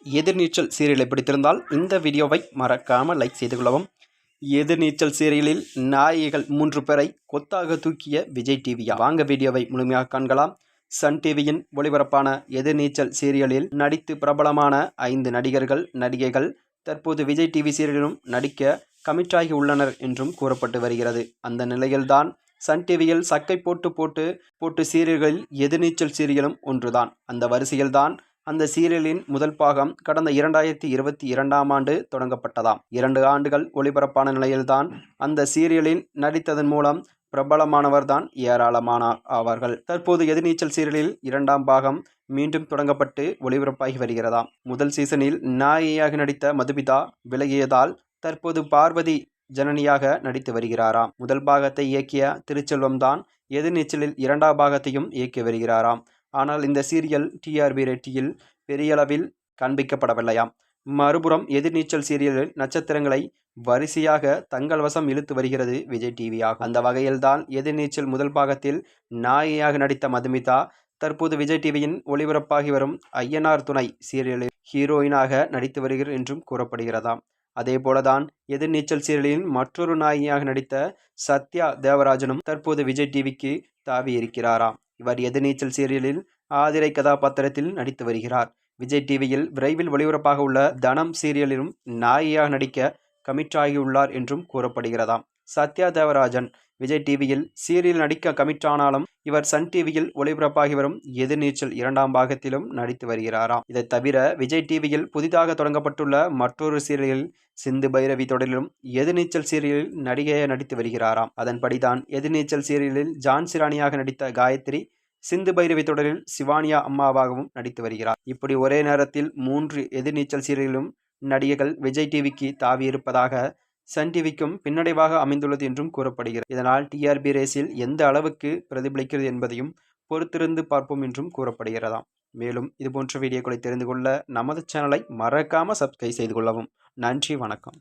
எதிர்நீச்சல் சீரியலை பிடித்திருந்தால் இந்த வீடியோவை மறக்காமல் லைக் செய்து கொள்ளவும். எதிர்நீச்சல் சீரியலில் நாயகிகள் 3 பேரை கொத்தாக தூக்கிய விஜய் டிவியா? வாங்க வீடியோவை முழுமையாக காண்கலாம். சன் டிவியின் ஒளிபரப்பான எதிர்நீச்சல் சீரியலில் நடித்து பிரபலமான 5 நடிகர்கள் நடிகைகள் தற்போது விஜய் டிவி சீரியலிலும் நடிக்க கமிட்டாகி உள்ளனர் என்றும் கூறப்பட்டு வருகிறது. அந்த நிலையில்தான் சன் டிவியில் சக்கை போட்டு சீரியல்களில் எதிர்நீச்சல் சீரியலும் ஒன்றுதான். அந்த வரிசையில்தான் அந்த சீரியலின் முதல் பாகம் கடந்த 2022ஆம் ஆண்டு தொடங்கப்பட்டதாம். 2 ஆண்டுகள் ஒளிபரப்பான நிலையில்தான் அந்த சீரியலில் நடித்ததன் மூலம் பிரபலமானவர்தான் ஏராளமானார் ஆவார்கள். தற்போது எதிர்நீச்சல் சீரியலில் 2ஆம் பாகம் மீண்டும் தொடங்கப்பட்டு ஒளிபரப்பாகி வருகிறதாம். முதல் சீசனில் நாயகியாக நடித்த மதுமிதா விலகியதால் தற்போது பார்வதி ஜனனியாக நடித்து வருகிறாராம். முதல் பாகத்தை இயக்கிய திருச்செல்வம் தான் எதிர்நீச்சலில் 2ஆம் பாகத்தையும் இயக்கி வருகிறாராம். ஆனால் இந்த சீரியல் டிஆர்பி ரேட்டியில் பெரிய அளவில் காண்பிக்கப்படவில்லையாம். மறுபுறம் எதிர்நீச்சல் சீரியலில் நட்சத்திரங்களை வரிசையாக தங்கள் வசம் இழுத்து வருகிறது விஜய் டிவி ஆகும். அந்த வகையில்தான் எதிர்நீச்சல் முதல் பாகத்தில் நாயகியாக நடித்த மதுமிதா தற்போது விஜய் டிவியின் ஒளிபரப்பாகி வரும் ஐயனார் துணை சீரியலில் ஹீரோயினாக நடித்து வருகிறார் என்றும் கூறப்படுகிறதாம். அதே போலதான் எதிர்நீச்சல் சீரியலில் மற்றொரு நாயகியாக நடித்த சத்யா தேவராஜனும் தற்போது விஜய் டிவிக்கு தாவி இருக்கிறாராம். இவர் எதிர்நீச்சல் சீரியலில் ஆதிரை கதாபாத்திரத்தில் நடித்து வருகிறார். விஜய் டிவியில் விரைவில் ஒளிபரப்பாக உள்ள தனம் சீரியலிலும் நாயகியாக நடிக்க கமிட்டாகியுள்ளார் என்றும் கூறப்படுகிறதாம். சத்யா தேவராஜன் விஜய் டிவியில் சீரியல் நடிக்க கமிட்டானாலும் இவர் சன் டிவியில் ஒளிபரப்பாகி வரும் எதிர்நீச்சல் 2ஆம் பாகத்திலும் நடித்து வருகிறாராம். இதை தவிர விஜய் டிவியில் புதிதாக தொடங்கப்பட்டுள்ள மற்றொரு சீரியலில் சிந்து பைரவி தொடரிலும் எதிர்நீச்சல் சீரியலில் நடிகையாக நடித்து வருகிறாராம். அதன்படிதான் எதிர்நீச்சல் சீரியலில் ஜான்சி ராணியாக நடித்த காயத்ரி சிந்து பைரவி தொடரில் சிவானியா அம்மாவாகவும் நடித்து வருகிறார். இப்படி ஒரே நேரத்தில் 3 எதிர்நீச்சல் சீரியலிலும் நடிகைகள் விஜய் டிவிக்கு தாவி இருப்பதாக சன் டிவிக்கும் பின்னடைவாக அமைந்துள்ளது என்றும் கூறப்படுகிறது. இதனால் டிஆர்பி ரேஸில் எந்த அளவுக்கு பிரதிபலிக்கிறது என்பதையும் பொறுத்திருந்து பார்ப்போம் என்றும் கூறப்படுகிறதாம். மேலும் இதுபோன்ற வீடியோக்களை தெரிந்து கொள்ள நமது சேனலை மறக்காம சப்ஸ்கிரைப் செய்து கொள்ளவும். நன்றி, வணக்கம்.